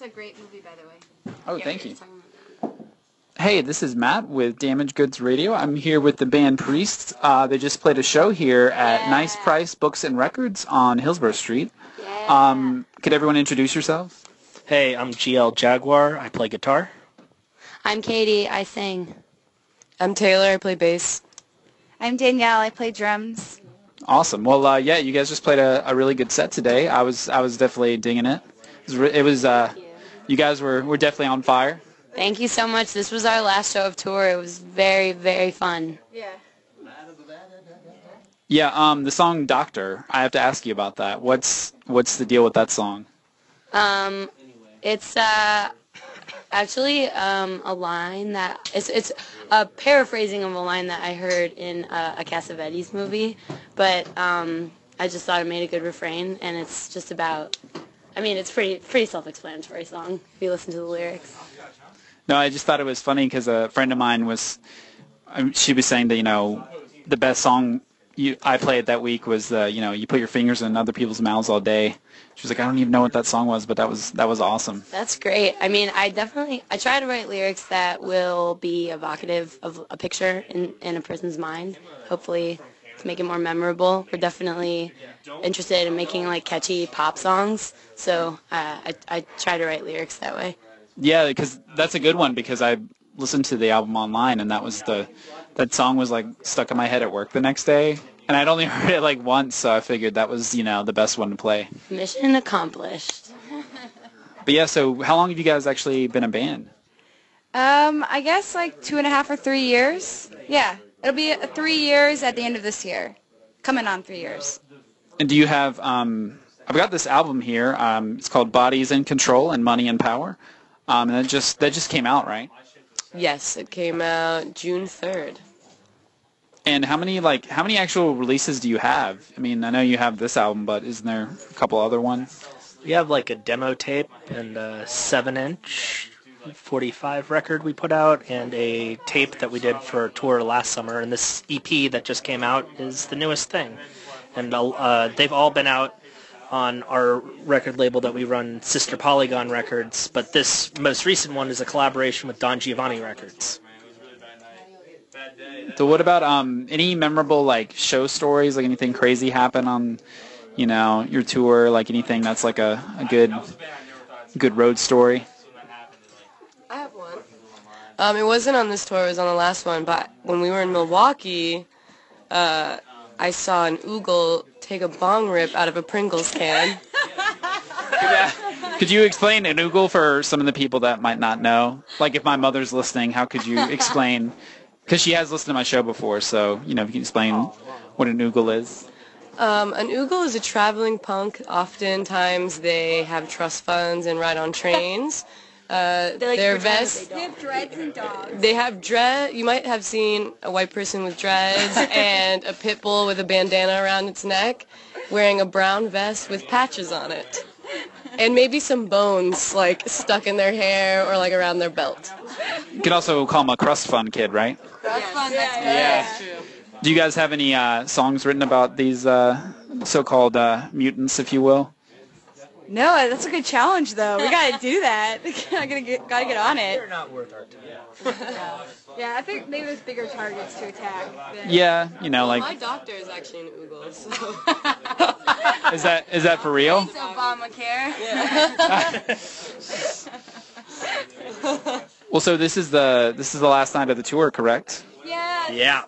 It's a great movie, by the way. Oh, thank you. Hey, this is Matt with Damaged Goods Radio. I'm here with the band Priests. They just played a show here at Nice Price Books and Records on Hillsborough Street. Could everyone introduce yourselves? Hey, I'm GL Jaguar. I play guitar. I'm Katie. I sing. I'm Taylor. I play bass. I'm Danielle. I play drums. Awesome. Well, yeah, you guys just played a really good set today. I was definitely digging it. It was you guys were definitely on fire. Thank you so much. This was our last show of tour. It was very, very fun. Yeah. Yeah, the song Doctor, I have to ask you about that. What's the deal with that song? It's actually a line that it's a paraphrasing of a line that I heard in a Cassavetes movie, but I just thought it made a good refrain, and it's just about, I mean, it's pretty self-explanatory song if you listen to the lyrics. No, I just thought it was funny because a friend of mine she was saying that, the best song I played that week was you put your fingers in other people's mouths all day. She was like, I don't even know what that song was, but that was awesome. That's great. I mean, I try to write lyrics that will be evocative of a picture in a person's mind, hopefully to make it more memorable. We're definitely interested in making like catchy pop songs, so I try to write lyrics that way. Yeah, because that's a good one, because I listened to the album online, and that song was like stuck in my head at work the next day, and I'd only heard it like once, so I figured that was the best one to play. Mission accomplished. But yeah, so how long have you guys actually been a band? I guess like 2.5 or 3 years. Yeah, it'll be 3 years at the end of this year. Coming on 3 years. And do you have? I've got this album here. It's called Bodies in Control and Money and Power. And that just came out, right? Yes, it came out June 3rd. And how many actual releases do you have? I mean, I know you have this album, but isn't there a couple other ones? We have like a demo tape and a 7-inch 45 record we put out, and a tape that we did for a tour last summer. And this EP that just came out is the newest thing. And they've all been out on our record label that we run, Sister Polygon Records, but this most recent one is a collaboration with Don Giovanni Records. So what about any memorable like show stories, like anything crazy happen on your tour, like anything that's like a good road story? I have one. It wasn't on this tour, it was on the last one, but when we were in Milwaukee, I saw an oogle take a bong rip out of a Pringles can. Yeah. Could you explain an oogle for some of the people that might not know? Like if my mother's listening, how could you explain? Because she has listened to my show before, so if you can explain what an oogle is. An oogle is a traveling punk. Oftentimes they have trust funds and ride on trains. Their vests. They have dreads and dogs. They have dread. You might have seen a white person with dreads and a pit bull with a bandana around its neck, wearing a brown vest with patches on it, and maybe some bones like stuck in their hair or like around their belt. You can also call them a crust fund kid, right? Crust fund. Yeah. Do you guys have any songs written about these so-called mutants, if you will? No, that's a good challenge, though. We gotta do that. gotta get on it. They're not worth our time. Yeah, I think maybe there's bigger targets to attack. Yeah, like. My doctor is actually an oogle. So. Is that for real? Thanks, Obamacare. Yeah. Well, so this is the last night of the tour, correct? Yeah. Yeah.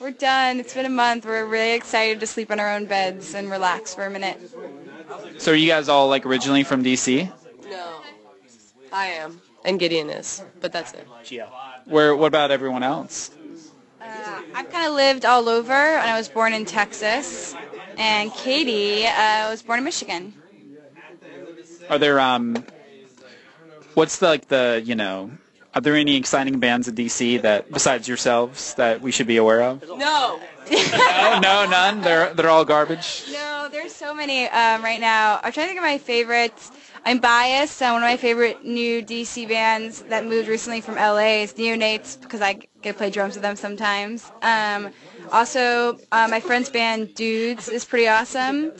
We're done. It's been a month. We're really excited to sleep on our own beds and relax for a minute. So are you guys all like originally from DC? No, I am, and Gideon is, but that's it. GL. What about everyone else? I've kind of lived all over, and I was born in Texas. And Katie was born in Michigan. Are there what's are there any exciting bands in DC that besides yourselves that we should be aware of? No. No, none. They're all garbage. No, there's so many right now. I'm trying to think of my favorites. I'm biased. One of my favorite new DC bands that moved recently from LA is Neonates, because I get to play drums with them sometimes. Also, my friend's band Dudes is pretty awesome.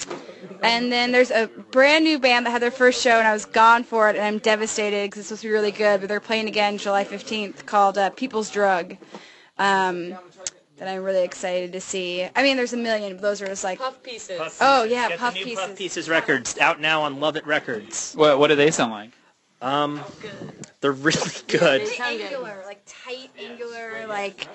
And then there's a brand new band that had their first show, and I was gone for it, and I'm devastated because it's supposed to be really good, but they're playing again July 15th, called People's Drug, that I'm really excited to see. I mean, there's a million, but those are just like... Puff Pieces. Oh, yeah, Get Puff the new Pieces. Puff Pieces records out now on Love It Records. What do they sound like? They're really good. Angular, like tight, angular, like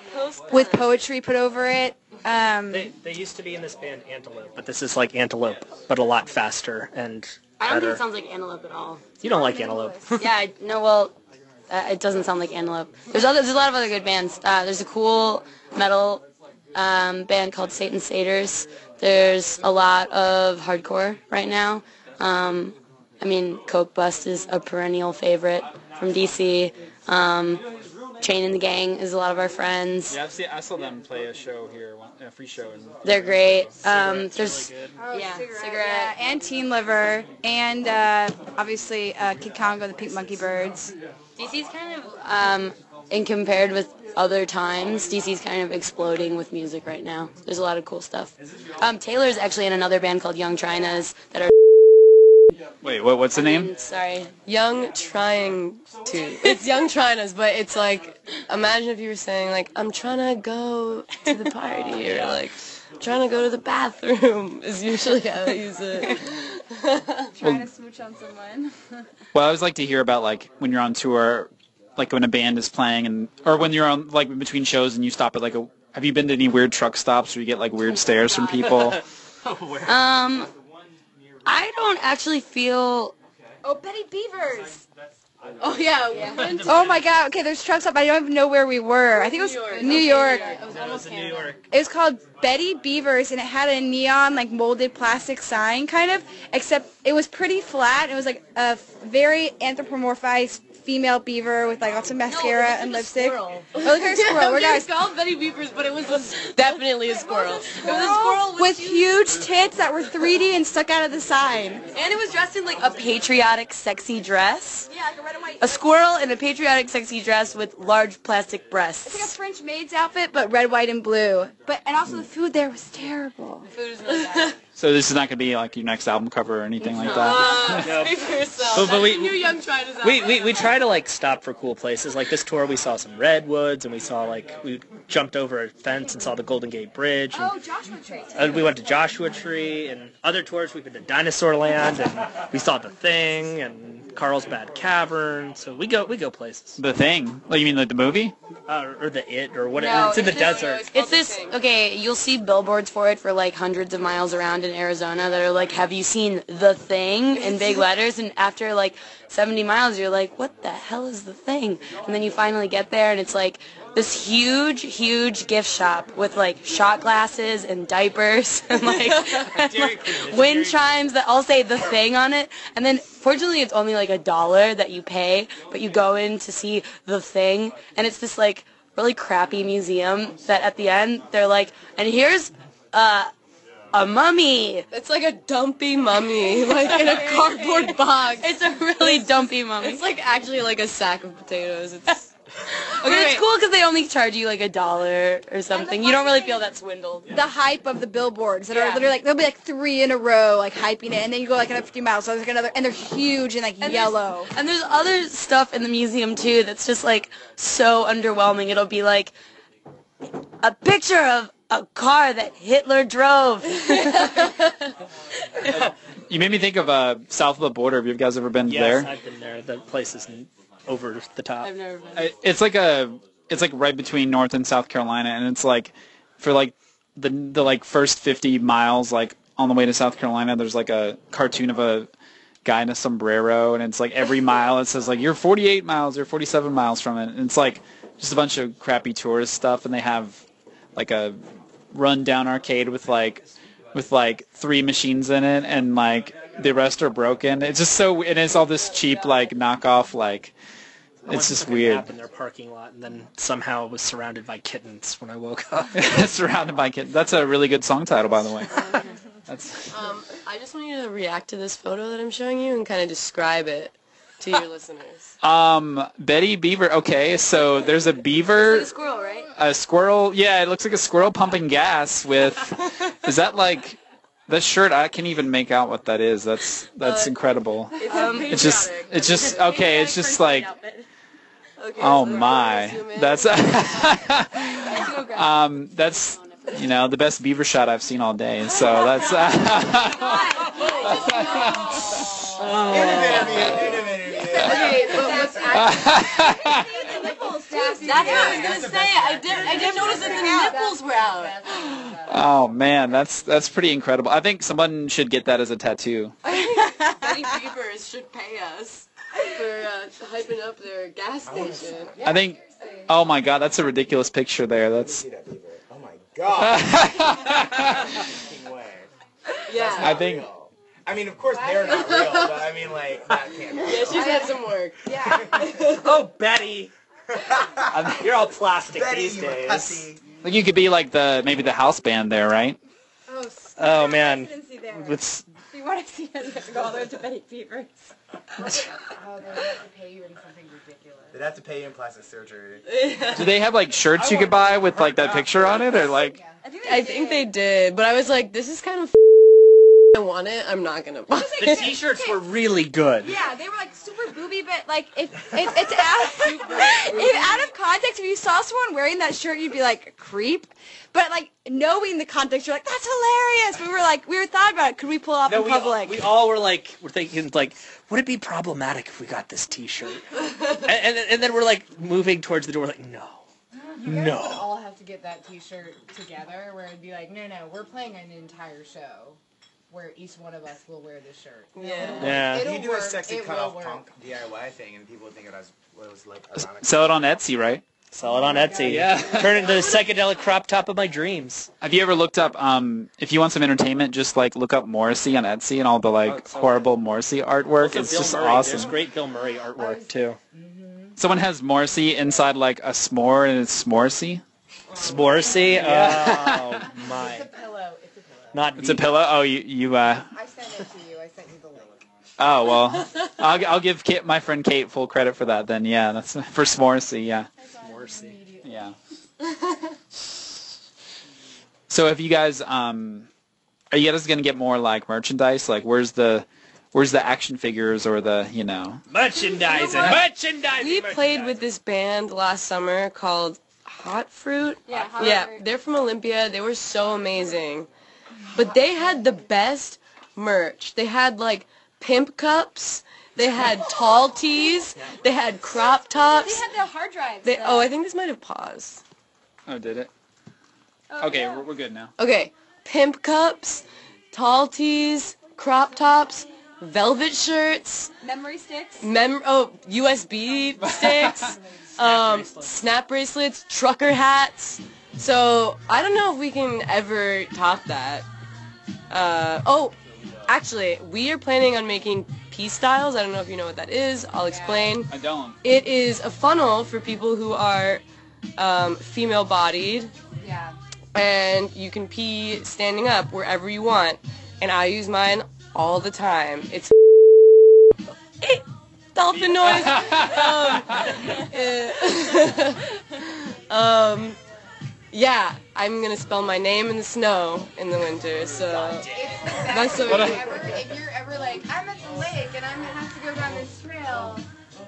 with poetry put over it. They used to be in this band Antelope, but this is like Antelope, but a lot faster and I don't think better. it sounds like Antelope at all. You don't like Antelope. Yeah, it doesn't sound like Antelope. There's a lot of other good bands. There's a cool metal band called Satan Satyrs. There's a lot of hardcore right now. I mean, Coke Bust is a perennial favorite from DC. Chain and the Gang is a lot of our friends. Yeah, I saw them play a show here, a free show. They're great. Cigarette's There's really good. Oh, Cigarette. yeah, and Teen Liver, and obviously Kid Congo, the Pink Monkey Birds. DC's kind of, and compared with other times, DC's kind of exploding with music right now. There's a lot of cool stuff. Taylor's actually in another band called Young Chinas that are... Wait, what's the name? Sorry. Young Trying To. It's Young Trinas, but it's like, imagine if you were saying, like, I'm trying to go to the party, or like, I'm trying to go to the bathroom, is usually how I use it. Trying to smooch on someone. Well, I always like to hear about, like, when you're on tour, like when a band is playing, or when you're on, like, between shows and you stop at, like, have you been to any weird truck stops where you get, like, weird stares from people? I don't actually feel... Oh, Betty Beavers. Oh, yeah. We went to Oh my God. Okay, there's truck stop. I don't even know where we were. I think it was New York. It was almost in New York. It was called Betty Beavers, and it had a neon, like, molded plastic sign, kind of, except it was pretty flat. It was, like, a very anthropomorphized female beaver with, like, lots of mascara and lipstick. Squirrel. Oh, look at her squirrel. We're It's guys. called Betty Beavers, but it was definitely a squirrel. It was a Squirrel with huge tits that were 3D and stuck out of the sign. And it was dressed in, like, a patriotic, sexy dress. Yeah, like a red and white. A squirrel in a patriotic, sexy dress with large plastic breasts. It's like a French maid's outfit, but red, white, and blue. And also the food there was terrible. Food is really bad. So this is not going to be, like, your next album cover or anything like that? No. Speak for yourself. But we- That's new Young Trinas out. We try to, like, stop for cool places. Like this tour, we saw some redwoods, and we saw, like, we jumped over a fence and saw the Golden Gate Bridge. And, Oh, Joshua Tree. we went to Joshua Tree, and other tours we've been to Dinosaur Land, and we saw The Thing, and Carlsbad Cavern. So we go places. The Thing? Like, you mean like the movie? Or the It, or whatever. No, it's in the no, desert. called It's The this, Thing. okay, you'll see billboards for it for like hundreds of miles around in Arizona that are like, have you seen The Thing in big letters? And after like 70 miles, you're like, what the hell is The Thing? And then you finally get there and it's like this huge, huge gift shop with like shot glasses and diapers and like wind chimes that all say The Thing on it. And then fortunately it's only like $1 that you pay, but you go in to see The Thing, and it's this like really crappy museum that at the end they're like, and here's a mummy. It's like a dumpy mummy, like in a cardboard box. It's a really dumpy mummy. It's like actually like a sack of potatoes. It's But it's cool because they only charge you like $1 or something. You don't really feel that swindled. The hype of the billboards that are literally like, there'll be like 3 in a row, like hyping it, and then you go like another 50 miles, so there's like another, and they're huge and like yellow. And there's other stuff in the museum too that's just like so underwhelming. It'll be like a picture of a car that Hitler drove. You made me think of South of the Border. Have you guys ever been Yes, there? I've been there. The place is over the top. I've never been. It's like right between North and South Carolina, and it's like for like the like first 50 miles, like on the way to South Carolina, there's like a cartoon of a guy in a sombrero, and it's like every mile it says like you're 48 miles or 47 miles from it, and it's like just a bunch of crappy tourist stuff, and they have like a rundown arcade with like 3 machines in it, and like the rest are broken. It's just so, and it's all this cheap like knockoff like. It's just weird. In their parking lot, and then somehow it was surrounded by kittens when I woke up. Surrounded by kittens. That's a really good song title, by the way. That's. I just want you to react to this photo that I'm showing you and kind of describe it to your listeners. Betty Beaver. Okay, so there's a beaver. A squirrel, right? A squirrel. Yeah, it looks like a squirrel pumping gas with. Is that like That shirt, I can't even make out what that is. That's incredible. It's just okay. It's just like, oh my, that's that's the best Beaver shot I've seen all day. So that's. That's what I was gonna say. I didn't notice that the nipples were out. Oh man, that's pretty incredible. I think someone should get that as a tattoo. Betty Beavers should pay us for hyping up their gas station. I think. Oh my God, that's a ridiculous picture there. That's. Oh my God. Yeah. I think. I mean, of course they're not real, but I mean, like, that can't be. Yeah, she's had some work. Yeah. Oh, Betty. You're all plastic Betty, these you days. pussy. Like you could be like maybe the house band there, right? Oh man. If you want to see it, you have to go all the way to Betty Beavers. Oh, they have to pay you in something ridiculous. They'd have to pay you in plastic surgery. Do they have like shirts you could buy with like that picture on it, or like? I think they did, but I was like, this is kind of I want it, I'm not gonna buy The it. t-shirts were really good. Yeah, they were like super booby, but like if it's out of context, if you saw someone wearing that shirt, you'd be like, creep. But like knowing the context, you're like, that's hilarious. We were thought about it. Could we pull off in public? We all were thinking like, would it be problematic if we got this t-shirt? and then we're like moving towards the door, like, no. You guys would all have to get that t-shirt together where it'd be like, no, we're playing an entire show where each one of us will wear this shirt. Yeah. It'll You do a work. sexy It cutoff will punk DIY thing, and people would think it was like ironic. Sell it on Etsy, right? Sell it on Etsy. Yeah. Turn it into the psychedelic crop top of my dreams. Have you ever looked up, if you want some entertainment, just like look up Morrissey on Etsy and all the like horrible Morrissey artwork. Also, It's Bill just Murray. awesome. There's great Bill Murray artwork too. Someone has Morrissey inside like a s'more and it's S'morsey. S'morsey? Oh my. It's a pillow. Not It's a pillow? Oh, you I sent it to you. I sent you the link. Oh, well, I'll give my friend Kate full credit for that then. Yeah, that's for S'morsey, yeah. S'morsey. Yeah. So have you guys, are you guys going to get more like merchandise? Like where's the action figures or the, Merchandising. We played with this band last summer called Hot Fruit. Yeah, Yeah, they're from Olympia. They were so amazing. But they had the best merch. They had like pimp cups. They had tall tees. They had crop tops. They had the hard drives. I think this might have paused. Oh, did it? Okay, we're good now. Okay, pimp cups, tall tees, crop tops, velvet shirts, memory sticks. USB sticks, snap bracelets, trucker hats. So I don't know if we can ever top that. Actually, we are planning on making pea styles. I don't know if you know what that is. I'll explain. I don't. It is a funnel for people who are female-bodied. Yeah. And you can pee standing up wherever you want. And I use mine all the time. It's dolphin noise. Yeah, I'm gonna spell my name in the snow in the winter. So that's so. If you're ever like, I'm at the lake and I'm gonna have to go down this trail.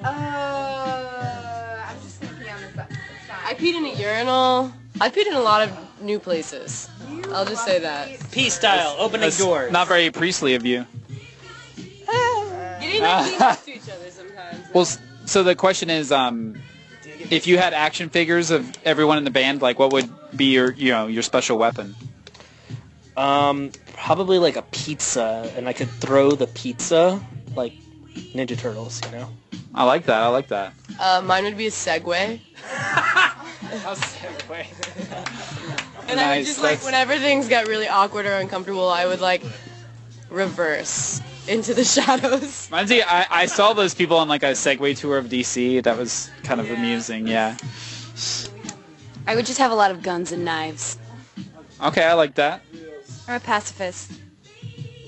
I'm just gonna pee on this side. I peed in a urinal. I peed in a lot of new places. I'll just say that. Pea style, opening That's doors. not very priestly of you. You need to clean next to each other sometimes. Well, so the question is, if you had action figures of everyone in the band, like what would be your special weapon? Probably like a pizza, and I could throw the pizza like Ninja Turtles, I like that. Mine would be a Segway. A Segway. And I would just like, whenever things got really awkward or uncomfortable, I would like reverse into the shadows. Reminds me, I saw those people on like a Segway tour of DC. That was kind of amusing, yeah. I would just have a lot of guns and knives. Okay, I like that. I'm a pacifist.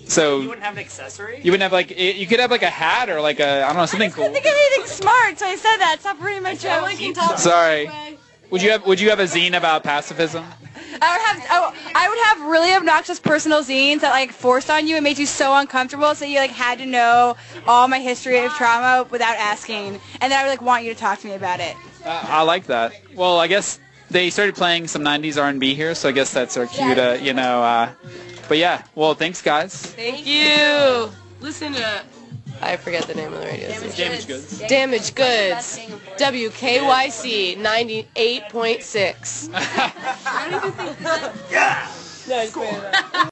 So You wouldn't have an accessory? you wouldn't have like you could have like a hat or like a I don't know something I cool. couldn't think of anything smart, so I said that. Stop reading my joke. Sorry. Would you have a zine about pacifism? I would have really obnoxious personal zines that like forced on you and made you so uncomfortable, so you like had to know all my history of trauma without asking, and then I would like want you to talk to me about it. I like that. Well, I guess they started playing some 90s R&B here, so I guess that's our cue to, you know, but yeah, well, thanks, guys. Thank you. Listen to, I forget the name of the radio station. Damaged Goods. Damaged Goods. WKYC 98.6. Yeah! No, I just made it up.